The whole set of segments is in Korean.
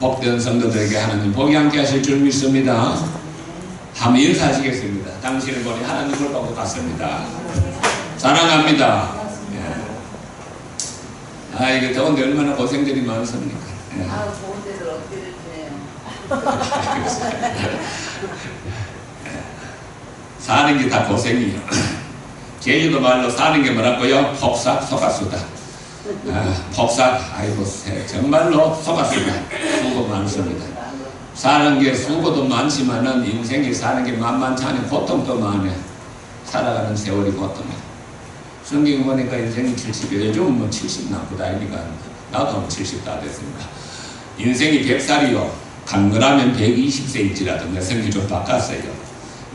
복된 성도들에게 하나님 복이 함께 하실 줄 믿습니다. 한번 인사하시겠습니다. 당신을 보니 하나님을 보고 갔습니다. 사랑합니다. 예. 이게 더운데 얼마나 고생들이 많습니까? 예. 더운 데를 어떻게들 지내요? 사는 게 다 고생이에요. 제주도 말로 사는 게 뭐라고요? 폭삭 속았수다. 폭삭, 아이고, 정말로 속았습니다. 수고 많습니다. 사는 게 수고도 많지만은 인생이 사는 게 만만치 않은 고통도 많아요. 살아가는 세월이 고통이에요. 성경 보니까 인생이 70이에요. 요즘은 뭐 70 남보다 아니니까 나도 70 다 됐습니다. 인생이 100살이요. 강건하면 120세일지라도 내 생기 좀 바꿨어요.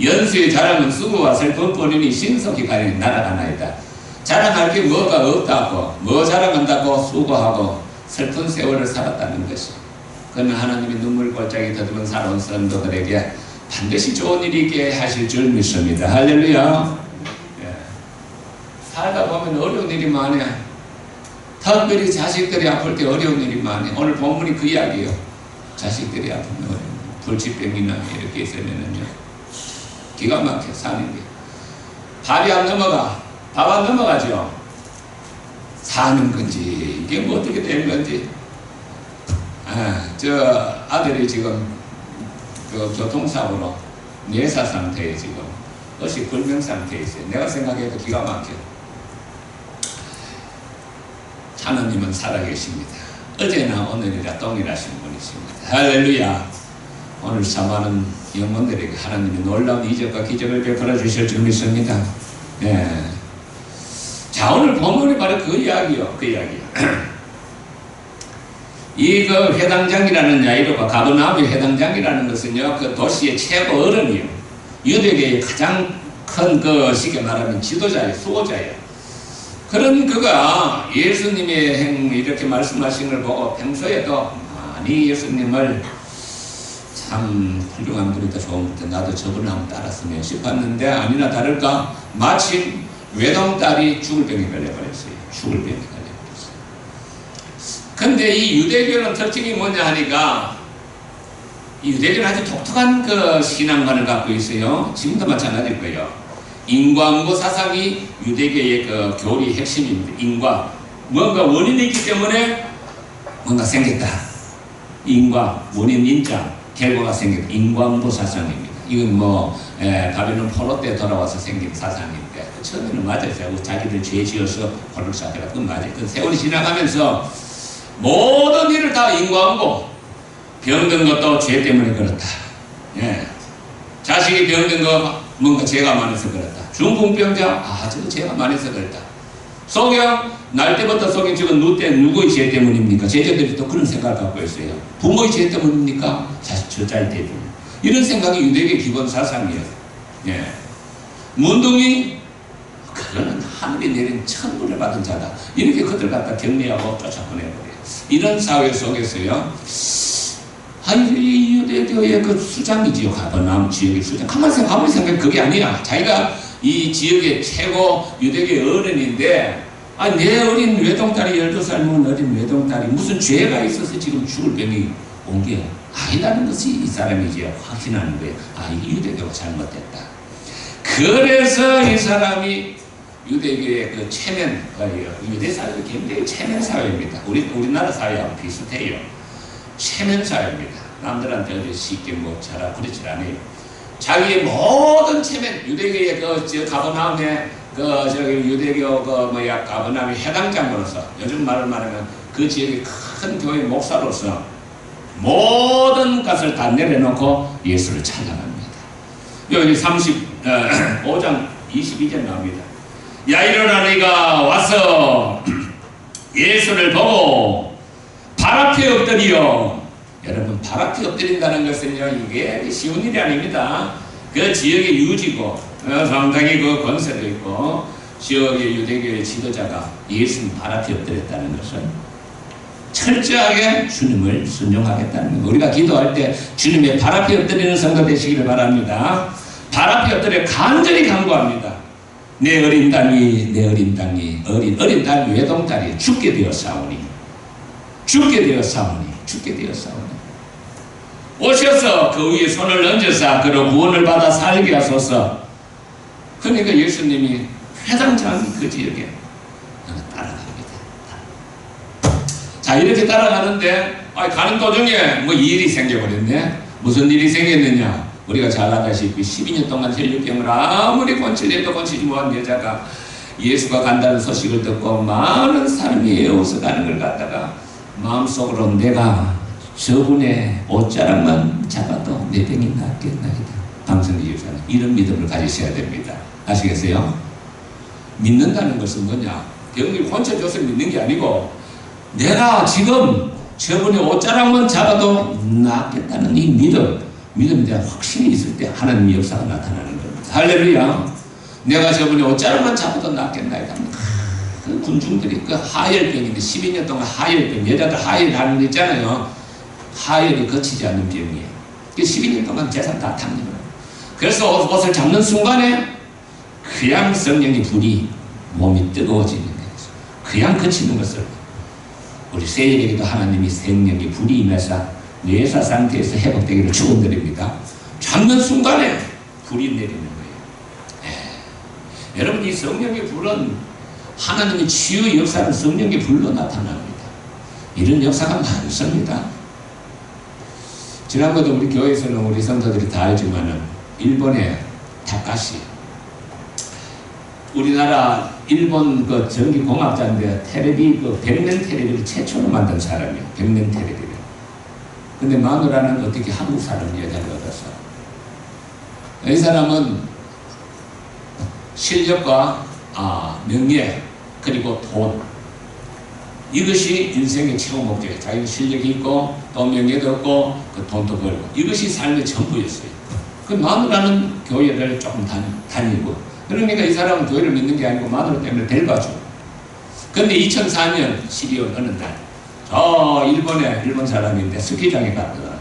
연수의 자랑은 수고와 슬픔뿐이니 신속히 가니 날아가나이다. 자랑할 게 뭐가 없다고, 뭐 자랑한다고 수고하고 슬픈 세월을 살았다는 것이. 그는 하나님이 눈물골짜기 더듬은 살아온 성도들에게 반드시 좋은 일이 있게 하실 줄 믿습니다. 할렐루야. 예. 살다 보면 어려운 일이 많아요. 특별히 자식들이 아플 때 어려운 일이 많아요. 오늘 본문이 그 이야기예요. 자식들이 아프면 어려운 불치병이나 이렇게 있으면요 기가 막혀 사는 게. 밥이 안 넘어가. 밥 안 넘어가죠. 사는 건지 이게 뭐 어떻게 되는 건지. 저 아들이 지금 그 교통사고로 뇌사 상태에 지금 의식 불명 상태에 있어요. 내가 생각해도 기가 막혀. 하나님은 살아계십니다. 어제나 오늘이라 동일하신 분이십니다. 할렐루야. 오늘 사모하는 영혼들에게 하나님이 놀라운 이적과 기적을 베풀어 주실 줄 믿습니다. 예. 자, 오늘 본문이 바로 그 이야기요. 그 이야기. 이 그 회당장이라는 야이로가 가버나움의 회당장이라는 것은요, 그 도시의 최고 어른이요. 유대계의 가장 큰 그 쉽게 말하면 지도자예요, 수호자예요. 그런 그가 예수님의 이렇게 말씀하신 걸 보고 평소에도 많이 예수님을 참 훌륭한 분이다, 좋은 분이다, 나도 저분을 한번 따랐으면 싶었는데 아니나 다를까 마침 외동딸이 죽을 병에 걸려버렸어요. 죽을 병에 걸려버렸어요. 근데 이 유대교는 특징이 뭐냐 하니까 이 유대교는 아주 독특한 그 신앙관을 갖고 있어요. 지금도 마찬가지일 거예요. 인과응보 사상이 유대교의 그 교리의 핵심입니다. 인과, 뭔가 원인이 있기 때문에 뭔가 생겼다. 인과, 원인, 인자, 결과가 생겼다. 인과응보 사상입니다. 이건 뭐 바벨론 포로 때 돌아와서 생긴 사상인데 처음에는 맞아요. 자기들 죄 지어서 포로를 쌓아라. 그건 맞아요. 그 세월이 지나가면서 모든 일을 다 인과응보. 병든 것도 죄 때문에 그렇다. 예. 자식이 병든 거 뭔가 죄가 많아서 그렇다. 중풍병자, 저거 죄가 많아서 그렇다. 소경, 날 때부터 소경 지금 누구의 죄 때문입니까? 제자들이 또 그런 생각을 갖고 있어요. 부모의 죄 때문입니까? 사실 저자의 죄 때문. 이런 생각이 유대교의 기본 사상이에요. 예. 문둥이, 그거는 하늘이 내린 천국을 받은 자다. 이렇게 그들 갖다 격리하고 쫓아보내버려요. 이런 사회 속에서요, 이 유대교의 그 수장이지요. 가버나움 지역의 수장. 가만히 생각해. 그게 아니야. 자기가 이 지역의 최고 유대교의 어른인데, 내 어린 외동딸이 12살 먹은 어린 외동딸이 무슨 죄가 있어서 지금 죽을 병이 온 게 아니라는 것이 이 사람이 이제 확신하는 거예요. 이게 유대교가 잘못됐다. 그래서 이 사람이 유대교의 그 체면, 유대 사회가 굉장히 체면 사회입니다. 우리나라 사회하고 비슷해요. 체면 사회입니다. 남들한테 어디 쉽게 뭐 잘하 그렇지 않아요. 자기의 모든 체면, 유대교의 가버나움의 유대교 가버나움의 해당장으로서, 요즘 말을 말하면 그 지역의 큰 교회 목사로서 모든 것을 다 내려놓고 예수를 찬양합니다. 여기 35장 22절 나옵니다. 야이로라 네가 와서 예수를 보고 발 앞에 엎드리어. 여러분, 발 앞에 엎드린다는 것은요, 이게 쉬운 일이 아닙니다. 그 지역의 유지고 상당히 그 권세도 있고 지역의 유대교의 지도자가 예수님 발 앞에 엎드렸다는 것은 철저하게 주님을 순종하겠다는 것. 우리가 기도할 때 주님의 발 앞에 엎드리는 성도 되시기를 바랍니다. 발 앞에 엎드려 간절히 간구합니다. 내 어린 딸이 어린 딸 외동딸이 죽게 되었사오니 오셔서 그 위에 손을 얹어서 그로 구원을 받아 살게 하소서. 그러니까 예수님이 회당장 그 지역에 따라갑니다. 자, 이렇게 따라가는데 가는 도중에 뭐 일이 생겨버렸네. 무슨 일이 생겼느냐? 우리가 잘 알다시피 12년 동안 혈류병을 아무리 고치려도 고치지 못한 여자가 예수가 간다는 소식을 듣고 많은 사람이 에워서 가는 걸 갖다가 마음속으로 내가 저분의 옷자락만 잡아도 내 병이 낫겠나이다. 방송기 유사는 이런 믿음을 가지셔야 됩니다. 아시겠어요? 믿는다는 것은 뭐냐? 병을 고쳐줘서 믿는 게 아니고 내가 지금 저분의 옷자락만 잡아도 낫겠다는 이 믿음에 대한 확신이 있을 때 하나님의 역사가 나타나는 겁니다. 할렐루야. 내가 저분의 옷자락만 잡아도 낫겠나이다. 그 군중들이 그 하혈병인데 12년 동안 하혈병, 여자들 하혈하는 거 있잖아요. 하혈이 거치지 않는 병이에요. 12년 동안 재산 다 탕림을. 그래서 옷을 잡는 순간에 그냥 성령의 불이 몸이 뜨거워지는 거예요. 그냥 거치는 것을 우리 세일에게도 하나님이 성령의 불이 임해서 뇌사 상태에서 회복되기를 축원드립니다. 잡는 순간에 불이 내리는 거예요. 여러분, 이 성령의 불은 하나님의 치유 역사는 성령의 불로 나타납니다. 이런 역사가 많습니다. 지난번에 우리 교회에서는 우리 성도들이 다 알지만은 일본의 타카시, 우리나라 일본 그 전기공학자인데 텔레비 그 백낸 텔레비를 최초로 만든 사람이에요. 백낸 텔레비를. 근데 마누라는 어떻게 한국 사람 여자를 얻었어. 이 사람은 실력과 명예 그리고 돈, 이것이 인생의 최고 목적이에요. 자기 실력이 있고 또 명예도 없고 그 돈도 벌고 이것이 삶의 전부였어요. 그 마누라는 교회를 조금 다니고, 그러니까 이 사람은 교회를 믿는 게 아니고 마누라 때문에 데려가죠. 근데 2004년 12월 어느 날 일본 사람인데 스키장에 갔거든요.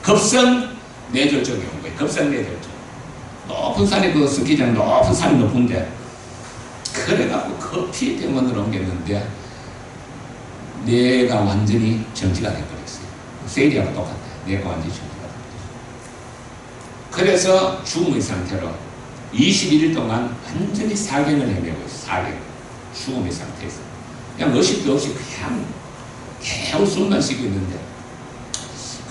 급성 뇌졸중이 온 거예요. 급성 뇌졸중. 높은 산이 그 스키장 높은 산이 높은데 그래갖고 커피 병원으로 옮겼는데 뇌가 완전히 정지가 돼버렸어요. 세리하고 똑같아요. 뇌가 완전히 정지가 돼버렸어요. 그래서 죽음의 상태로 21일 동안 완전히 사경을 헤매고 있어요. 사경. 죽음의 상태에서. 그냥 의식도 없이 그냥 계속 숨만 쉬고 있는데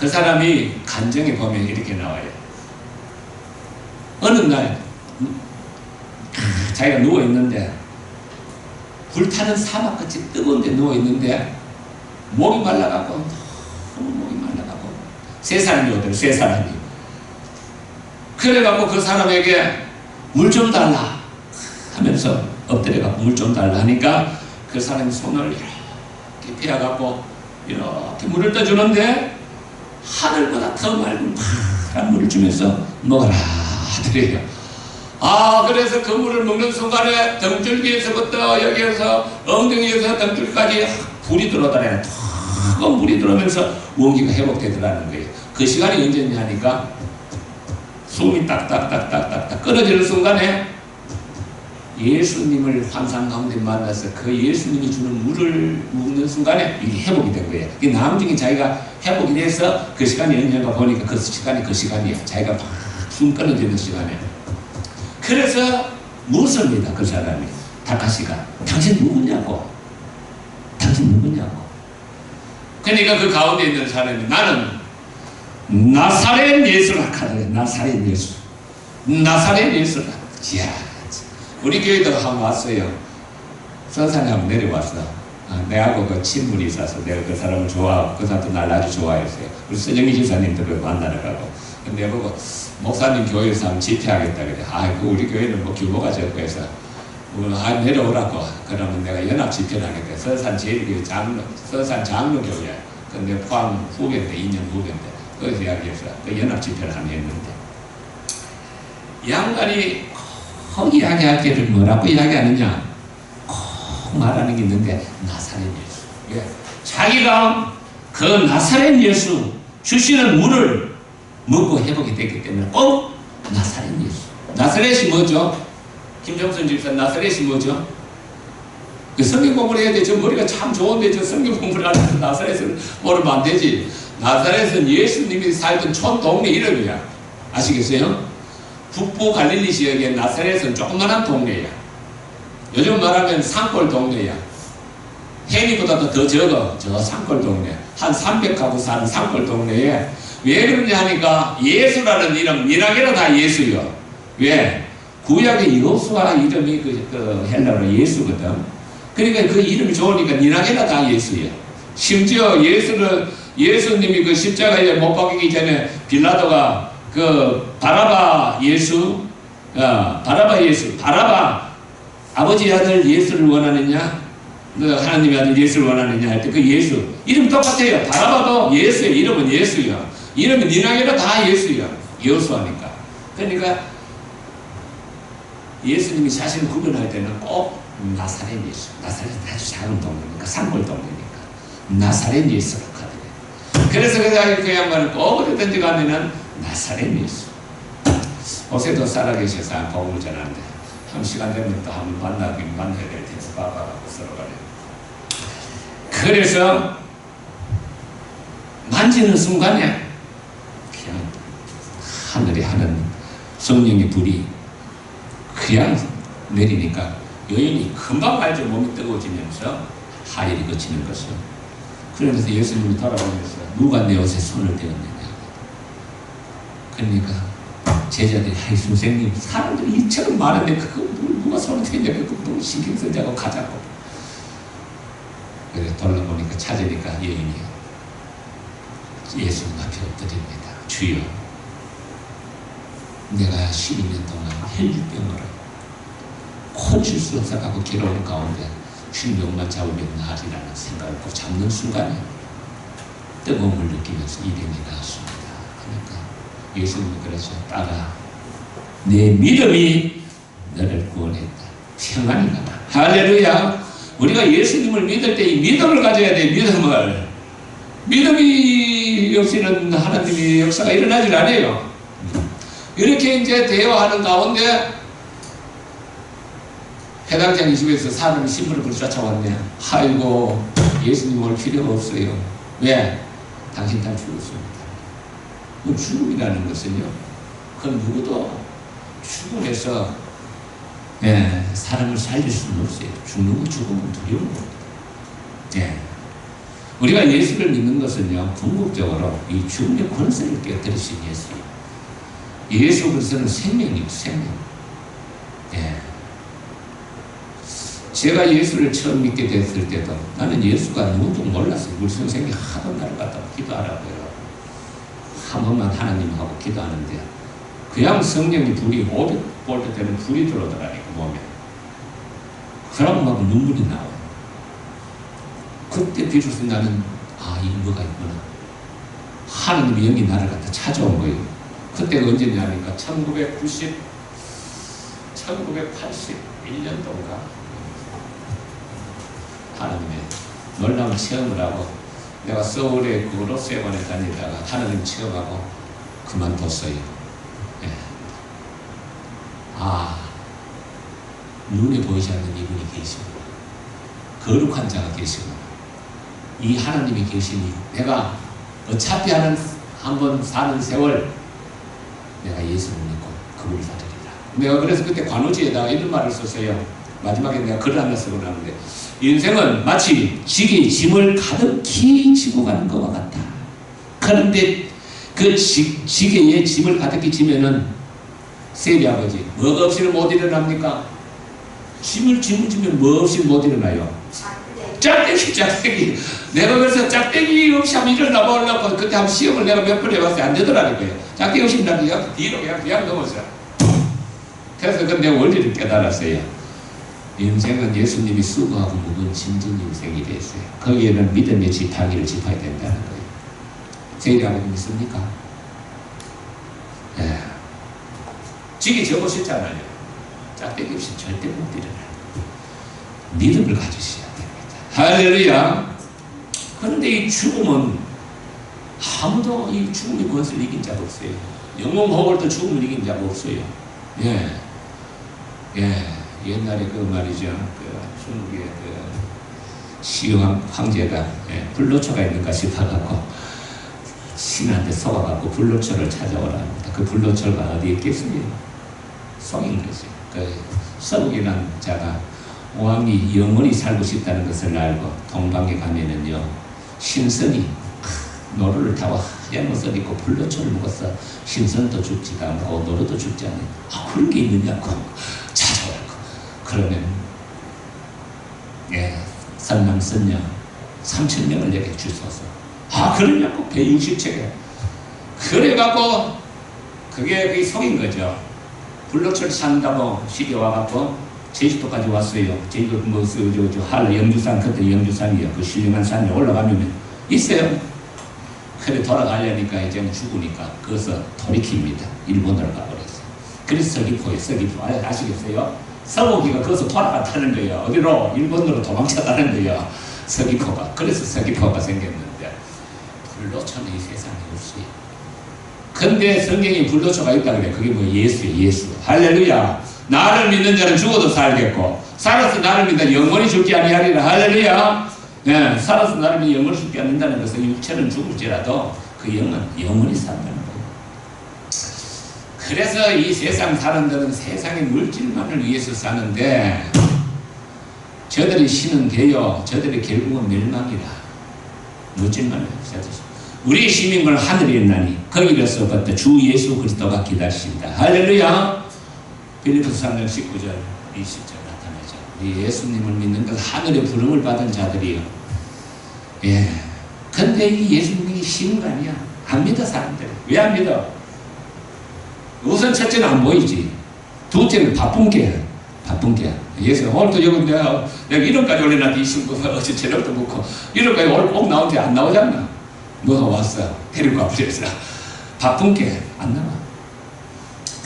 그 사람이 간증에 보면 이렇게 나와요. 어느 날 자기가 누워있는데 불타는 사막같이 뜨거운 데 누워있는데 목이 말라가고 너무 목이 말라가고 세 사람이 오더라고요. 세 사람이. 그래갖고 그 사람에게 물 좀 달라 하면서 엎드려갖고 물 좀 달라 하니까 그 사람이 손을 이렇게 펴갖고 이렇게 물을 떠주는데 하늘보다 더 맑은 파란 물을 주면서 먹어라 하더래요. 그래서 그 물을 먹는 순간에 등줄기에서부터 여기에서 엉덩이에서 등줄기까지 불이 들어오더래요. 뜨거운 물이 들어오면서 원기가 회복되더라는 거예요. 그 시간이 언제냐 하니까 숨이 딱딱딱딱딱 끊어지는 순간에 예수님을 환상 가운데 만나서 그 예수님이 주는 물을 먹는 순간에 이게 회복이 된 거예요. 이 나중에 자기가 회복이 돼서 그 시간이 언젠가 보니까 그 시간이 그 시간이에요. 자기가 막 숨 끊어지는 시간에. 그래서 묻습니다. 그 사람이. 타카시가. 당신 누구냐고. 당신 누구냐고. 그러니까 그 가운데 있는 사람이 나는 나사렛 예수라 하더래. 나사렛 예수. 나사렛 예수라. 이야. 우리 교회도 한번 왔어요. 선산에 한번 내려왔어. 내하고 그 친분이 있어서 내가 그 사람을 좋아하고 그 사람도 날 아주 좋아했어요. 우리 서정희 집사님들을 만나러 가고. 근데 내보고 목사님 교회에서 한번 집회하겠다 그래. 그 우리 교회는 뭐 규모가 적고 해서 내려오라고. 그러면 내가 연합 집회를 하겠다. 서산 제일교회 서산 장로교회야. 근데 포항 후배인데 2년 후배인데 거기서 이야기해서 그 연합 집회를 하면 했는데 양반이 이야기할 때를 뭐라고 이야기하느냐? 꼭 말하는 게 있는데 나사렛 예수. 자기가 그 나사렛 예수 주시는 물을 먹고 회복이 됐기 때문에 꼭 나사렛 예수. 나사렛이 뭐죠? 김정선 집사 나사렛이 뭐죠? 그 성경 공부를 해야 돼. 저 머리가 참 좋은데 저 성경 공부를 하면서 나사렛을 모르면 안 되지. 나사렛은 예수님이 살던 촌 동네 이름이야. 아시겠어요? 북부 갈릴리 지역의 나사렛은 조그만한 동네야. 요즘 말하면 산골 동네야. 해니보다도 더 적어. 저 산골 동네. 한 300가구 사는 산골 동네에. 왜 그러냐 하니까 예수라는 이름, 미나게로 다 예수요. 왜? 구약의 여호수아 이름이 그 헬라어로 예수거든. 그러니까 그 이름이 좋으니까 미나게로 다 예수요. 심지어 예수님이 그 십자가에 못 박히기 전에 빌라도가 그 바라바 예수, 바라바 아버지 아들 예수를 원하느냐, 그 하나님의 아들 예수를 원하느냐 할 때 그 예수 이름 똑같아요. 바라바도 예수예요. 이름은 예수요. 이름은 니나게로 다 예수요. 여호수아니까. 그러니까 예수님이 자신을 구별할 때는 꼭 나사렛 예수. 나사렛은 아주 작은 동네니까, 산골 동네니까 나사렛 예수라고 하더래요. 그래서 그 양반은 꼭 어디든지 가면은 나사렛 예수. 요새도 살아계셔서 복음을 전하는데 한 시간 되면 또 한번 만나야 될 텐데 봐봐라고 서로 가래. 그래서 만지는 순간에 그냥 하늘에 하는 성령의 불이 그냥 내리니까 여인이 금방 말죠. 몸이 뜨거워지면서 하혈이 거치는 것을. 그러면서 예수님이 돌아보면서 누가 내 옷에 손을 대었느냐. 그러니까 제자들이 아이 선생님 사람들이 이처럼 많은데 그거 누가 손을 대냐. 그거 너무 신경 쓰지 않고 가자고. 그래서 돌아보니까 찾으니까 여인이 예수님 앞에 엎드립니다. 주여, 내가 12년 동안 혈류병으로 고칠 수 없어가고 괴로운 가운데 흉병만 잡으면 나으리라는 생각을 꼭 잡는 순간에 뜨거움을 느끼면서 이 병이 나았습니다. 그러니까 예수님이 그러죠. 딸아, 내 믿음이 너를 구원했다. 평안히 가라. 할렐루야. 우리가 예수님을 믿을 때 이 믿음을 가져야 돼. 믿음이 없이는 하나님의 역사가 일어나질 않아요. 이렇게 이제 대화하는 가운데 해당장이 집에서 사람이 신부를 쫓아왔네. 아이고, 예수님 올 필요가 없어요. 왜? 당신 다 죽었습니다. 그 죽음이라는 것은요, 그건 누구도 죽음에서 사람을 살릴 수는 없어요. 죽는 거 죽으면 두려운 겁니다. 우리가 예수를 믿는 것은요, 궁극적으로 이 죽음의 권세를 깨뜨리신 예수예요. 예수 그리스도는 생명이에요, 생명. 제가 예수를 처음 믿게 됐을 때도 나는 예수가 누군지 몰랐어요. 우리 선생님이 하도 나를 갖다가 기도하라고요. 한 번만 하나님하고 기도하는데 그냥 성령이 불이 500V 되는 불이 들어오더라니까 몸에. 그러고 막 눈물이 나와요. 그때 비로소 나는 이 뭐가 있구나. 하나님의 영이 나를 갖다 찾아온 거예요. 그때가 언제냐니까 1981년도인가 하나님의 놀라운 체험을 하고 내가 서울에 그 로스회관에 다니다가 하나님 체험하고 그만뒀어요. 눈에 보이지 않는 이분이 계시고 거룩한 자가 계시고 이 하나님이 계시니 내가 어차피 한번 사는 세월 내가 예수를 믿고 그분을 받으리라. 내가 그래서 그때 관우지에다가 이런 말을 썼어요. 마지막에 내가 글을 하나 쓰고 나는데 인생은 마치 지게 짐을 가득히 지고 가는 것과 같다. 그런데 그 지게에 짐을 가득히 지면은 세리 아버지 뭐가 없이는 못 일어납니까? 짐을 지면 뭐 없이 못 일어나요? 짝대기. 내가 그래서 짝대기 없이 한번 일어나 보려고 그때 한번 시험을 내가 몇 번 해봤어요. 안 되더라고요. 짝대기 없이 나는 뒤로 그냥 넘었어요. 그래서 그 내 원리를 깨달았어요. 인생은 예수님이 수고하고 묵은 짐진 인생이 됐어요. 거기에는 믿음의 지팡이를 짚어야 된다는 거예요. 세리 아버지 믿습니까? 지기 접으셨잖아요. 짝대기 없이 절대 못 일어나요. 믿음을 가지셔야 됩니다. 할렐루야. 그런데 이 죽음은 아무도 이 죽음의 권세를 이긴 자가 없어요. 영웅 호벌도 죽음을 이긴 자가 없어요. 옛날에 그 말이죠. 중국의 시황 황제가 불로초가 있는가 싶어갖고 신한테 속아갖고 불로초를 찾아오라 합니다. 그 불로초가 어디에 있겠습니까? 속인 거죠. 그 서북이라는 자가 왕이 영원히 살고 싶다는 것을 알고 동방에 가면은요, 신선이 노루를 타고 하얀 옷을 입고 불로초를 먹어서 신선도 죽지도 않고 노루도 죽지 않아요. 그런 게 있느냐고 찾아오라고. 그러면 선남선녀 3,000명을 내게 주소서. 그러냐고. 배 60척에. 그래갖고 그게 속인 거죠. 불로초를 산다고 시계 와갖고 제주도까지 왔어요. 제주도 한라 영주산, 그때 영주산이요. 그 신령한 산에 올라가면 있어요. 그래 돌아가려니까 이제는 죽으니까 거기서 돌이킵니다. 일본으로 가버렸어요. 그래서 서귀포 아시겠어요? 서귀포가 거기서 돌아갔다는 거예요. 어디로? 일본으로 도망쳤다는 거예요. 서귀포가. 그래서 서귀포가 생겼는데 불로초는 이 세상에 없어요. 근데 성경에 불로초가 있다 그래. 그게 뭐 예수예요. 예수. 할렐루야. 나를 믿는 자는 죽어도 살겠고 살아서 나를 믿는 영원히 죽지 아니하리라. 할렐루야. 네, 살아서 나를 믿는 영원히 죽지 않는다는 것은 육체는 죽을지라도 그 영은 영원히 산다는 거예요. 그래서 이 세상 사람들은 세상의 물질만을 위해서 사는데 저들이 신은 되어 저들의 결국은 멸망이라. 물질만을 위해서. 우리 시민은 하늘에 있나니 거기로서부터 주 예수 그리스도가 기다리신다. 할렐루야. 빌립보서 3장 19절 20절 나타나죠. 우리 예수님을 믿는 것 하늘의 부름을 받은 자들이요. 근데 이 예수님이 쉬운 거 아니야. 안 믿어 사람들이. 왜 안 믿어? 우선 첫째는 안 보이지. 둘째는 바쁜 게. 예수 오늘도 여기 내가 이름까지 올려놨더니 이 친구 어제 저녁도 먹고 이름까지 오늘 꼭 나오는데 안 나오잖아. 너가 왔어. 데리고 와버렸어. 바쁜 게 안 나와.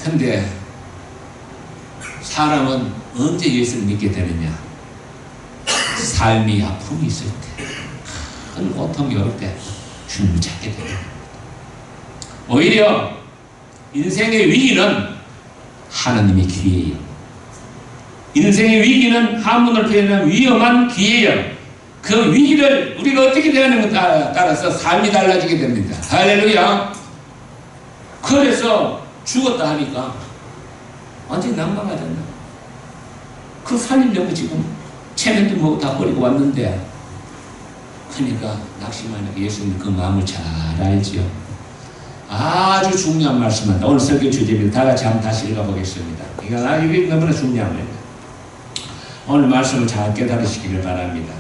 근데 사람은 언제 예수를 믿게 되느냐? 삶이 아픔이 있을 때, 큰 고통이 올 때 주님을 찾게 됩니다. 오히려 인생의 위기는 하나님의 기회예요. 인생의 위기는 한문을 표현한 위험한 기회예요. 그 위기를 우리가 어떻게 대하는 것에 따라서 삶이 달라지게 됩니다. 할렐루야. 그래서 죽었다 하니까 완전히 난감하잖아. 그 살리려고 지금 체면도 뭐고 다 버리고 왔는데, 그러니까 낙심하니까 예수님 그 마음을 잘 알지요. 아주 중요한 말씀입니다. 오늘 설교 주제입니다. 다 같이 한번 다시 읽어보겠습니다. 이게 너무나 중요한 겁니다. 오늘 말씀을 잘 깨달으시기를 바랍니다.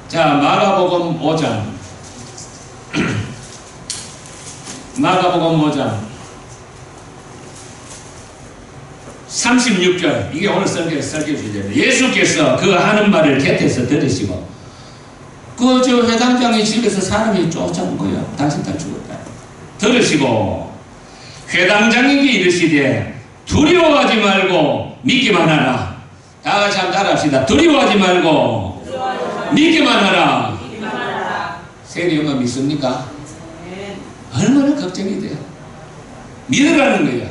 자, 마가복음 5장. 마가복음 5장 36절. 이게 오늘 설교 주제입니다. 예수께서 그 하는 말을 곁에서 들으시고 그 저 회당장의 집에서 사람이 쫓아온 거예요. 당신 다 죽었다. 들으시고 회당장에게 이르시되 두려워하지 말고 믿기만 하라. 다 같이 한번 따라합시다. 두려워하지 말고 믿기만 하라. 세리 엄마 믿습니까? 얼마나 걱정이 돼요. 믿으라는 거예요.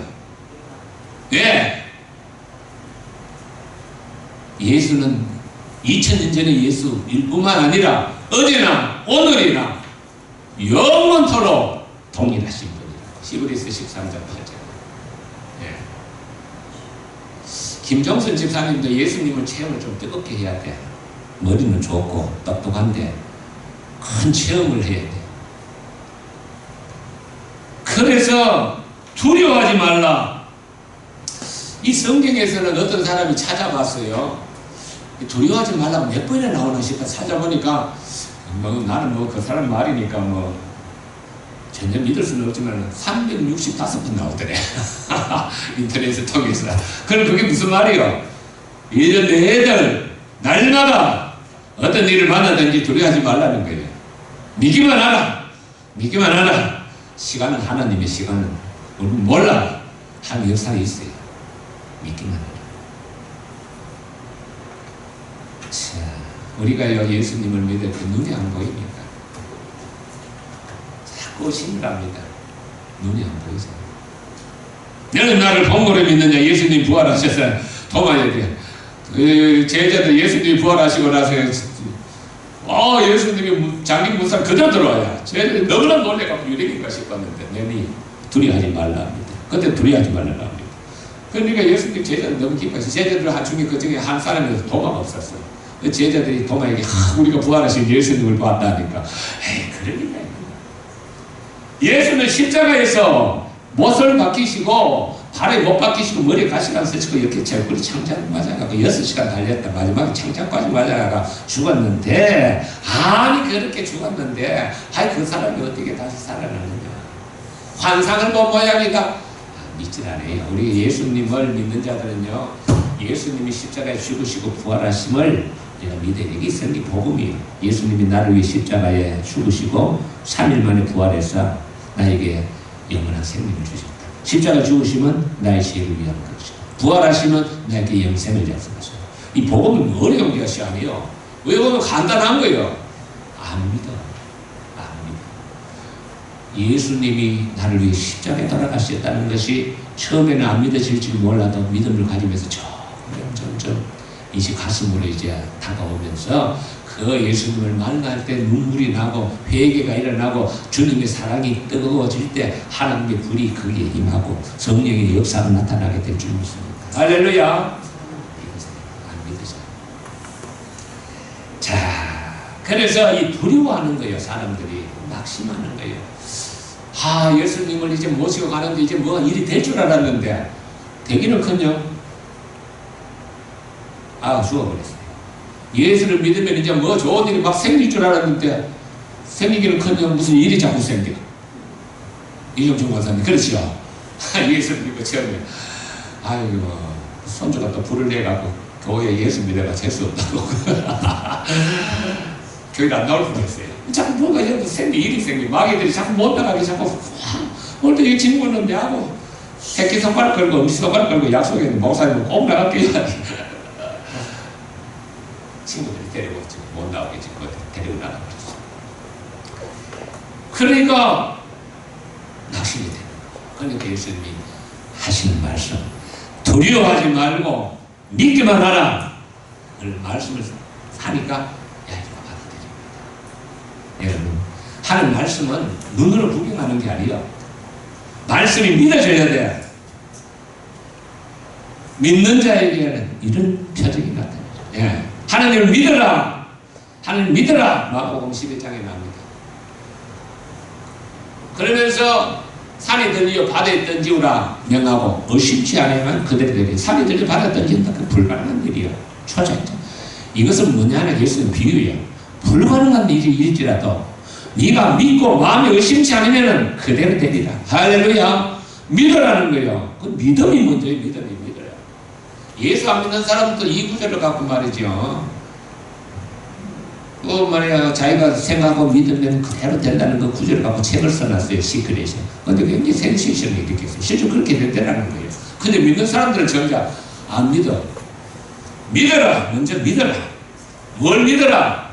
왜? 예수는 2000년 전의 예수일 뿐만 아니라 어제나 오늘이나 영원토록 동일하신 분이라고. 히브리서 13장 8절. 김종선 집사님도 예수님을 체험을 좀 뜨겁게 해야 돼. 머리는 좋고 똑똑한데 큰 체험을 해야 돼. 그래서 두려워하지 말라. 이 성경에서는 어떤 사람이 찾아봤어요. 두려워하지 말라고 몇 번이나 나오나 싶어 찾아보니까 나는 그 사람 말이니까 전혀 믿을 수는 없지만 365번 나오더래. 인터넷을 통해서. 그럼 그게 무슨 말이요? 1년 내내 날마다 어떤 일을 만나든지 두려워하지 말라는 거예요. 믿기만 하라. 믿기만 하라. 시간은 하나님의 시간은 우리 몰라. 한 역사가 있어요. 믿기만 하라. 자, 우리가 예수님을 믿을 때 눈이 안 보입니까? 자꾸 신갑니다. 눈이 안 보이잖아요. 너는 나를 본거로 믿느냐? 예수님 부활하셔서 도마에게 제자들 예수님이 부활하시고 나서 예수님이 장기 문상 그대로 들어와요. 쟤들이 너무나 놀래갖고 유리인가 싶었는데, 내니 두려워하지 말라 합니다. 그때 두려워하지 말라 합니다. 그러니까 예수님 제자들 너무 기뻐해서 제자들 한 중에 그 중에 한 사람이 도마가 없었어요. 그 제자들이 도마에게 우리가 부활하신 예수님을 봤다니까, 에이, 그럴 리가 있나. 예수는 십자가에서 못을 박히시고 발에 못 박히시고 머리에 가시관 쓰시고 이렇게 절구리 창작 맞아가고 6시간 달렸다. 마지막에 창작까지 맞아가가 죽었는데, 아니 그렇게 죽었는데 그 사람이 어떻게 다시 살아나느냐. 환상을 본 모양이다. 믿질 않아요. 우리 예수님을 믿는 자들은요, 예수님이 십자가에 죽으시고 부활하심을 믿어야 돼. 이게 성경 복음이에요. 예수님이 나를 위해 십자가에 죽으시고 3일 만에 부활해서 나에게 영원한 생명을 주셨다. 십자가 죽으시면 나의 죄를 위한 것이고, 부활하시면 나에게 영생을 약속하셨다. 이 복음은 어려운 것이 아니에요. 외우면 간단한 거예요. 안 믿어. 예수님이 나를 위해 십자가에 돌아가셨다는 것이 처음에는 안 믿어질지 몰라도 믿음을 가지면서 점점 이제 가슴으로 이제 다가오면서 그 예수님을 만날 때 눈물이 나고 회개가 일어나고 주님의 사랑이 뜨거워질 때 하나님의 불이 거기에 임하고 성령의 역사가 나타나게 될 줄 믿습니다. 할렐루야. 안 믿으세요. 자, 그래서 이 두려워하는 거예요. 사람들이 낙심하는 거예요. 예수님을 이제 모시고 가는데 이제 뭐가 일이 될 줄 알았는데 되기는커녕 죽어버렸어요. 예수를 믿으면 이제 뭐 좋은 일이 막 생길 줄 알았는데 생기기는커녕 무슨 일이 자꾸 생겨. 이종준 권사님 그렇죠? 예수를 믿고 처음에 손주가 또 불을 내갖고 교회에 예수 믿어가 재수 없다고 교회를 안 나올 뻔했어요. 자꾸 뭐가 일이 생겨. 마귀들이 자꾸 못 나가게 자꾸 오늘도 이 친구는 내하고 새끼 손가락 걸고 엄지 손가락 걸고 약속했는데 목사님은 꼭 나갈게요. 친구들이 데리고 지금 못 나오게 지금 데리고 나가버렸어. 그러니까 낙심이 되는 거예요. 그러니까 예수님이 하시는 말씀, 두려워하지 말고 믿기만 하라. 말씀을 하니까 여러분, 하는 말씀은 눈으로 구경하는 게 아니에요. 말씀이 믿어져야 돼. 믿는 자에게는 이런 표적이 나타나죠. 하나님을 믿어라. 하나님 믿어라. 마가복음 11장에 나옵니다. 그러면서 산에 들려 바다에 던지우라 명하고 의심치 않으면 그대로 되게 산에 들려 바다에 던진다. 그 불가능한 일이에요. 초자이죠. 이것은 뭐냐면 예수님 비유예요. 불가능한 일일지라도 네가 믿고 마음이 의심치 않으면 그대로 되리라. 할렐루야. 믿으라는 거예요. 그 믿음이 먼저예요. 믿어요. 예수 안 믿는 사람도 이 구절을 갖고 말이죠. 자기가 생각하고 믿으면 그대로 된다는 그 구절을 갖고 책을 써놨어요. 시크릿에. 근데 굉장히 센세이션이 느꼈어요. 실제 그렇게 된다는 거예요. 근데 믿는 사람들은 정작 안 믿어. 믿어라. 먼저 믿어라. 뭘 믿어라?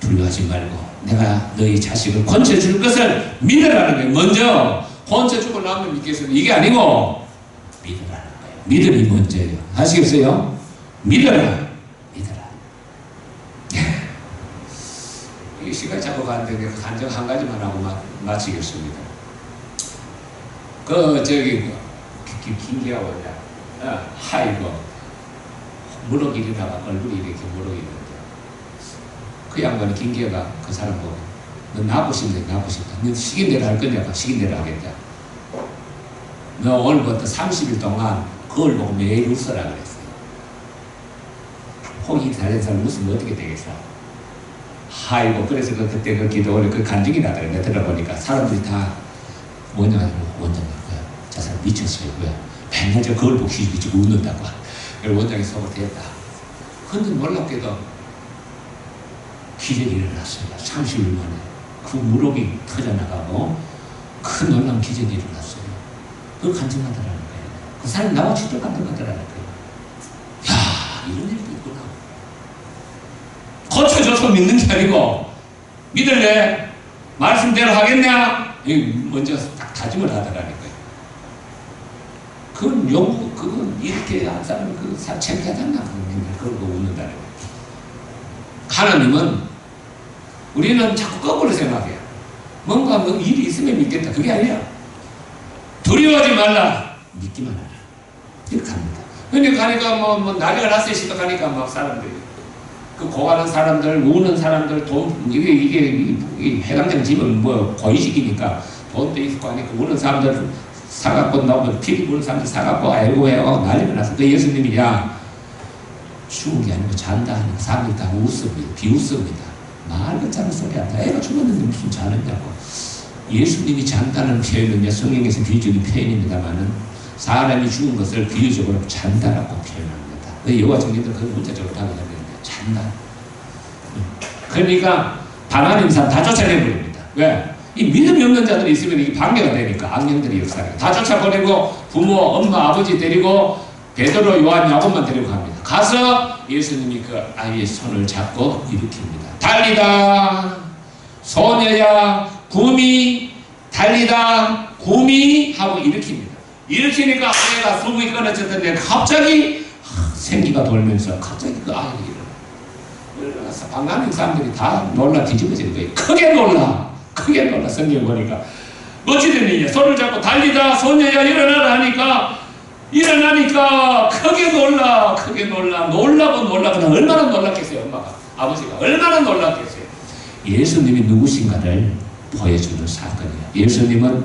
두려워하지 말고 내가 너희 자식을 건져줄 것을 믿으라는 거예요. 먼저 건져주고 나면 믿겠어요. 이게 아니고 믿으라는 거예요. 믿음이 먼저예요. 아시겠어요? 믿어라. 이 시간이 자꾸 가는데 간증 한 가지만 하고 마치겠습니다. 김기하고 무럭이리다가 얼굴이 이렇게 무럭이는데 그 양반이 김기하가 그 사람 보고 너 나고 싶네. 너 시킨 대로 할 거냐고. 시킨 대로 하겠다. 너 오늘부터 30일 동안 그걸 보고 매일 웃어라 그랬어요. 혹이 다른 사람 웃으면 어떻게 되겠어? 그래서 그때 그 기도원에 그 간증이 나더라고요. 내가 들어보니까 사람들이 다 원장님 저 사람 미쳤어요. 맨날 저 그걸 보고 미치고 웃는다고. 그래서 원장이 속을 대었다. 근데 놀랍게도 기적이 일어났어요. 30일 만에 그 무릎이 터져나가고 큰 놀라운 기적이 일어났어요. 그걸 간증하더라는 거예요. 그 사람이 나와 직접 간증하더라는 거예요. 이런 일도 있구나. 고쳐줘서 믿는 게 아니고 믿을래? 말씀대로 하겠냐? 먼저 딱 다짐을 하더라는 거예요. 그건 이렇게 한 사람은 창피하잖아. 그걸 보고 웃는다는 거예요. 하나님은 우리는 자꾸 거꾸로 생각해요. 뭔가 뭐 일이 있으면 믿겠다. 그게 아니야. 두려워하지 말라. 믿기만 하라. 이렇게 합니다. 근데 가니까 뭐 난리가 났어요. 시작하니까 막 사람들이. 그 고가는 사람들, 우는 사람들, 돈, 이게 해당되는 집은 뭐 고위직이니까 돈도 있고 하니까 우는 사람들 사갖고 나오면 피리 부는 사람들 사갖고 아이고 해요. 난리가 났어. 그 예수님이 야, 죽은 게 아니고 잔다 하니까 사람들이 다 웃습니다. 비웃습니다. 말 같자는 소리 한다. 애가 죽었는데 무슨 자느냐고. 예수님이 잔다는 표현은요, 성경에서 비유적인 표현입니다만은 사람이 죽은 것을 비유적으로 잔다라고 표현합니다. 그 여호와 정리들 그 문자적으로 답을 하는데 잔다. 그러니까 바나님 사람 다 쫓아내버립니다. 왜? 이 믿음이 없는 자들이 있으면 이게 방해가 되니까 악령들이 역사해요. 다 쫓아버리고 부모, 엄마, 아버지 데리고 베드로, 요한, 야곱만 데리고 갑니다. 가서 예수님이 그 아이의 손을 잡고 일으킵니다. 달리다 소녀야 구미 달리다 구미 하고 일으킵니다. 일으키니까 아이가 숨이 끊어졌던데 갑자기 생기가 돌면서 갑자기 그 아이가 일어나서 방랑인 사람들이 다 놀라 뒤집어지는 거예요. 크게 놀라 성경 보니까 어찌됐느냐 손을 잡고 달리다 소녀야 일어나라 하니까 일어나니까 크게 놀라고 얼마나 놀랐겠어요. 엄마가 아버지가 얼마나 놀랐겠어요. 예수님이 누구신가를 보여주는 사건이에요. 예수님은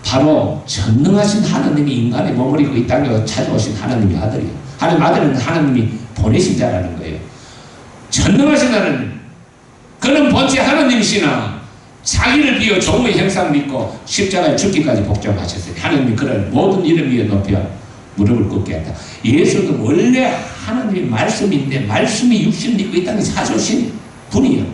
바로 전능하신 하나님이 인간의 몸을 입고 이 땅에 찾아오신 하나님의 아들이에요. 하나님 아들은 하나님이 보내신 자라는 거예요. 전능하신 하나님, 그는 본체 하나님이시나 자기를 비워 종의 형상 믿고 십자가에 죽기까지 복종하셨어요. 하나님이 그를 모든 이름 위에 높여 무릎을 꿇게 했다. 예수도 원래 하나님의 말씀인데 말씀이 육신 입고 이 땅에 사주신 분이에요.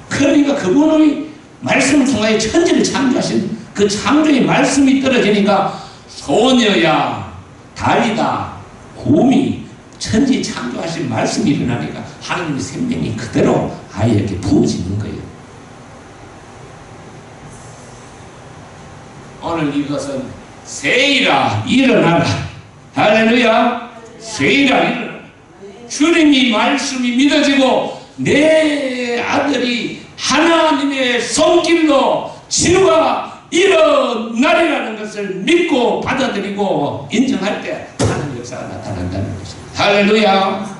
그러니까 그분의 말씀을 통하여 천지를 창조하신 그 창조의 말씀이 떨어지니까 소녀야 달리다 구미 천지 창조하신 말씀이 일어나니까 하나님의 생명이 그대로 아이에게 부어지는 거예요. 오늘 이것은 세이라 일어나라. 할렐루야. 세이라 일어나라. 주님이 말씀이 믿어지고 내 아들이 하나님의 손길로 치유가 일어나리라는 것을 믿고 받아들이고 인정할 때 하나님의 역사가 나타난다는 것입니다. 할렐루야.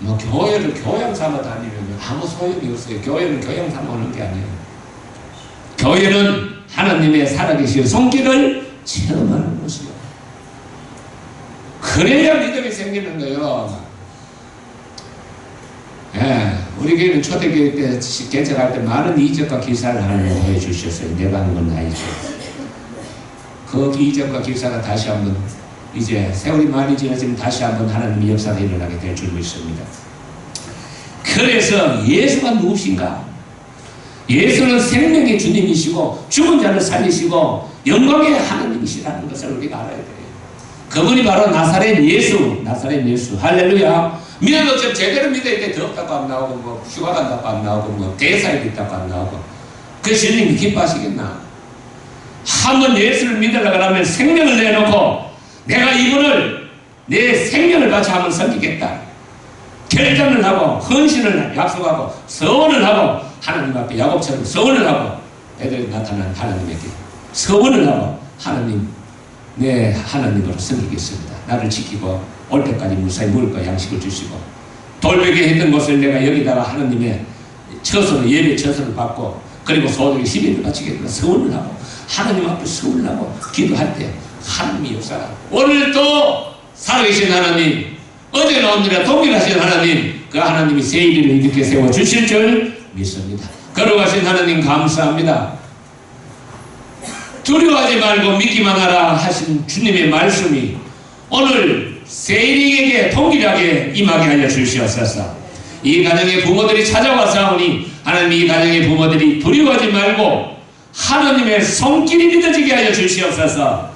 뭐 교회를 교양 삼아 다니면 아무 소용이 없어요. 교회는 교양 삼아 오는 게 아니에요. 교회는 하나님의 살아계신 손길을 체험하는 것이요. 그래야 믿음이 생기는 거예요. 예, 우리 교회는 초대교회 때 개척할 때 많은 이적과 기사를 하나님 해주셨어요. 내가 한 건 아니죠. 그 이적과 기사가 다시 한번 이제 세월이 많이 지나지면 다시 한번 하나님의 역사가 일어나게 될 줄 믿습니다. 그래서 예수가 누구신가? 예수는 생명의 주님이시고 죽은 자를 살리시고 영광의 하나님이시라는 것을 우리가 알아야 돼요. 그분이 바로 나사렛 예수. 할렐루야. 믿어도 좀 제대로 믿어야 돼. 덥다고 안 나오고 뭐 휴가 간다고 안 나오고 뭐 대사에 있다고 안 나오고. 그 주님이 기뻐하시겠나? 한번 예수를 믿으려고 하면 생명을 내놓고 내가 이분을 내 생명을 바쳐 한번 섬기겠다. 결단을 하고 헌신을 약속하고 서원을 하고 하나님 앞에 야곱처럼 서원을 하고 애들이 나타난 하나님에게 서원을 하고 하나님 내 하나님으로 섬기겠습니다. 나를 지키고 올 때까지 무사히 먹을 거 양식을 주시고 돌베개 했던 것을 내가 여기다가 하나님의 처소를 예배 처소를 받고 그리고 소득의 11을 바치겠다. 서원을 하고 하나님 앞에 서원을 하고 기도할 때 하나님의 역사가 오늘도 살아계신 하나님 어제나 오늘이나 동일하신 하나님 그 하나님이 새 일을 이렇게 세워주실 줄 믿습니다. 걸어가신 하나님 감사합니다. 두려워하지 말고 믿기만 하라 하신 주님의 말씀이 오늘 세일에게 동일하게 임하게 하여 주시옵소서. 이 가정의 부모들이 찾아와서 하오니 하나님 이 가정의 부모들이 두려워하지 말고 하나님의 손길이 믿어지게 하여 주시옵소서.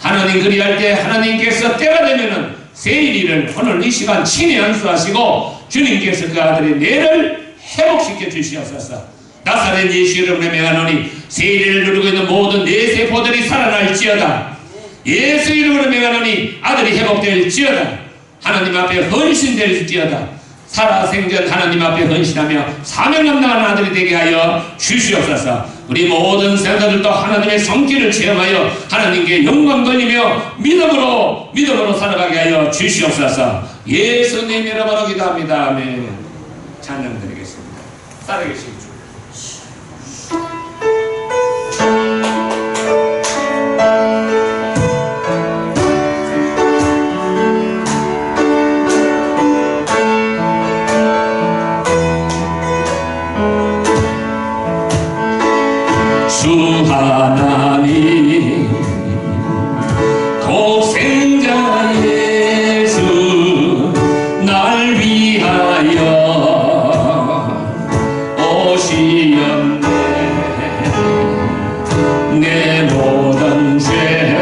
하나님 그리할 때 하나님께서 때가 되면은 세일이를 오늘 이 시간 친히 안수하시고 주님께서 그 아들의 뇌를 회복시켜 주시옵소서. 나사렛 예수 이름으로 명하노니 세일을 누르고 있는 모든 뇌세포들이 살아날지어다. 예수 이름으로 명하노니 아들이 회복될지어다. 하나님 앞에 헌신될지어다. 살아생전 하나님 앞에 헌신하며 사명 감당하는 아들이 되게 하여 주시옵소서. 우리 모든 세대들도 하나님의 성기를 체험하여 하나님께 영광 돌리며 믿음으로 살아가게 하여 주시옵소서. 예수님 이름으로 기도합니다. 아멘. 찬양 드리겠습니다. 살아계신 주. 주 하나님 독생자 예수 날 위하여 오시었네. 내 모든 죄